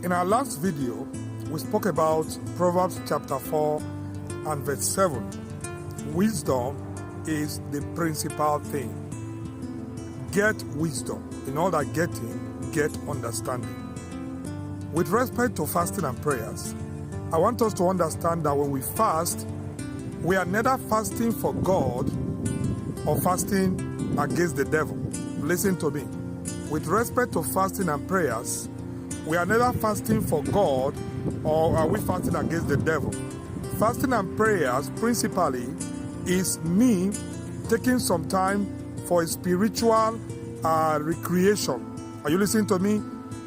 In our last video, we spoke about Proverbs chapter 4 and verse 7. Wisdom is the principal thing. Get wisdom. In all that getting, get understanding. With respect to fasting and prayers, I want us to understand that when we fast, we are neither fasting for God or fasting against the devil. Listen to me. With respect to fasting and prayers, we are neither fasting for God or are we fasting against the devil. Fasting and prayers principally is me taking some time for a spiritual recreation. Are you listening to me?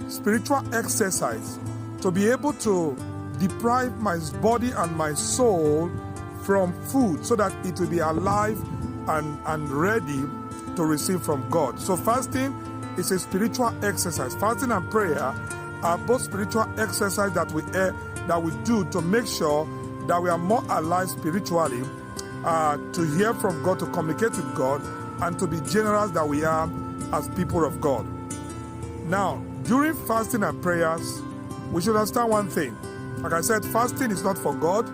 Spiritual exercise to be able to deprive my body and my soul from food so that it will be alive and ready to receive from God. So fasting is a spiritual exercise. Fasting and prayer are both spiritual exercise that we do to make sure that we are more alive spiritually, to hear from God, to communicate with God, and to be generous that we are as people of God. Now, during fasting and prayers, we should understand one thing. Like I said, fasting is not for God.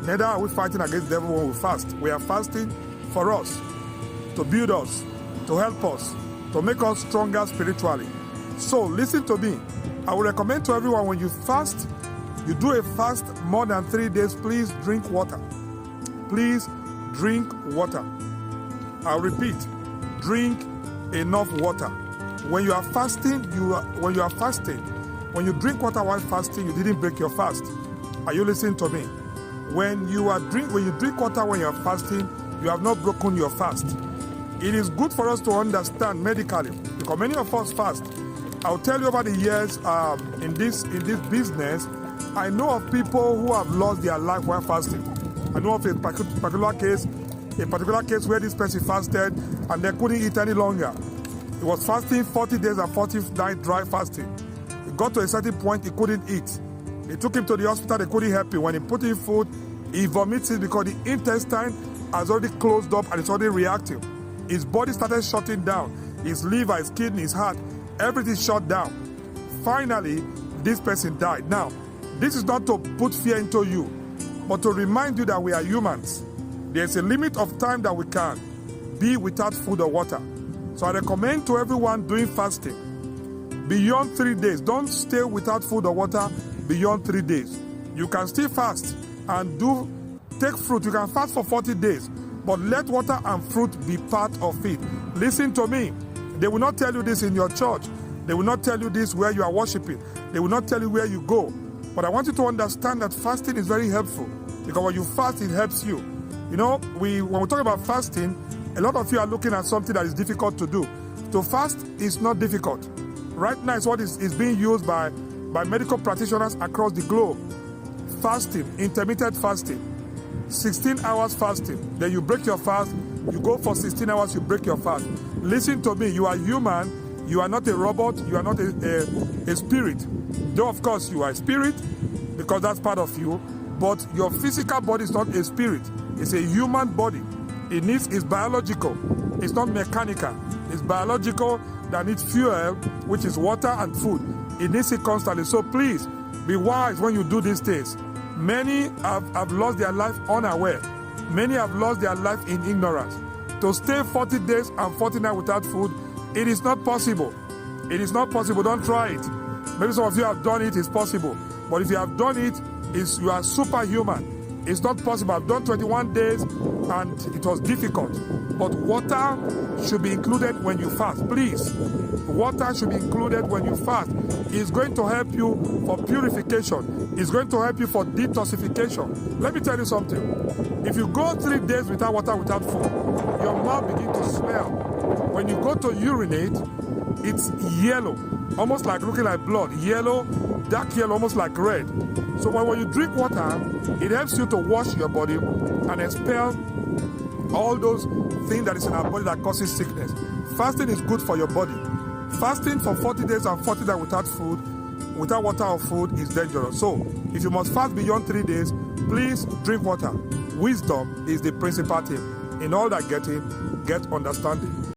Neither are we fighting against the devil when we fast. We are fasting for us, to build us, to help us, to make us stronger spiritually. So listen to me. I would recommend to everyone, when you fast, you do a fast more than 3 days, please drink water. Please drink water. I'll repeat, drink enough water. When you are fasting, when you drink water while fasting, you didn't break your fast. Are you listening to me? When you drink water when you are fasting, you have not broken your fast. It is good for us to understand medically, because many of us fast. I'll tell you, over the years in this business, I know of people who have lost their life while fasting. I know of a particular case where this person fasted and they couldn't eat any longer. He was fasting 40 days and 40 nights dry fasting. He got to a certain point, he couldn't eat. They took him to the hospital, they couldn't help him. When he put in food, he vomits it because the intestine has already closed up and it's already reactive. His body started shutting down. His liver, his kidney, his heart, everything shut down. Finally, this person died. Now, this is not to put fear into you, but to remind you that we are humans. There's a limit of time that we can be without food or water. So I recommend to everyone doing fasting beyond 3 days. Don't stay without food or water beyond 3 days. You can still fast and take fruit. You can fast for 40 days, but let water and fruit be part of it. Listen to me. They will not tell you this in your church. They will not tell you this where you are worshiping. They will not tell you where you go. But I want you to understand that fasting is very helpful, because when you fast, it helps you. You know, when we talk about fasting, a lot of you are looking at something that is difficult to do. To fast is not difficult. Right now, it's what is being used by medical practitioners across the globe. Fasting, intermittent fasting, 16 hours fasting. Then you break your fast. You go for 16 hours, you break your fast. Listen to me, you are human, you are not a robot, you are not a spirit. Though of course you are a spirit, because that's part of you, but your physical body is not a spirit. It's a human body. It's biological. It's not mechanical. It's biological, that needs fuel, which is water and food. It needs it constantly. So please, be wise when you do these things. Many have lost their life unaware. Many have lost their life in ignorance. To stay 40 days and 40 nights without food, it is not possible. It is not possible. Don't try it. Maybe some of you have done it. It's possible. But if you have done it, you are superhuman. It's not possible. I've done 21 days and it was difficult. But water should be included when you fast. Please. Water should be included when you fast. It's going to help you for purification. It's going to help you for detoxification. Let me tell you something. If you go 3 days without water, without food, your mouth begins to smell. When you go to urinate, it's yellow, almost like looking like blood. Yellow, dark yellow, almost like red. So when you drink water, it helps you to wash your body and expel all those things that is in our body that causes sickness. Fasting is good for your body. Fasting for 40 days and 40 nights without food, without water or food, is dangerous. So if you must fast beyond 3 days, please drink water. Wisdom is the principal thing. In all that getting, get understanding.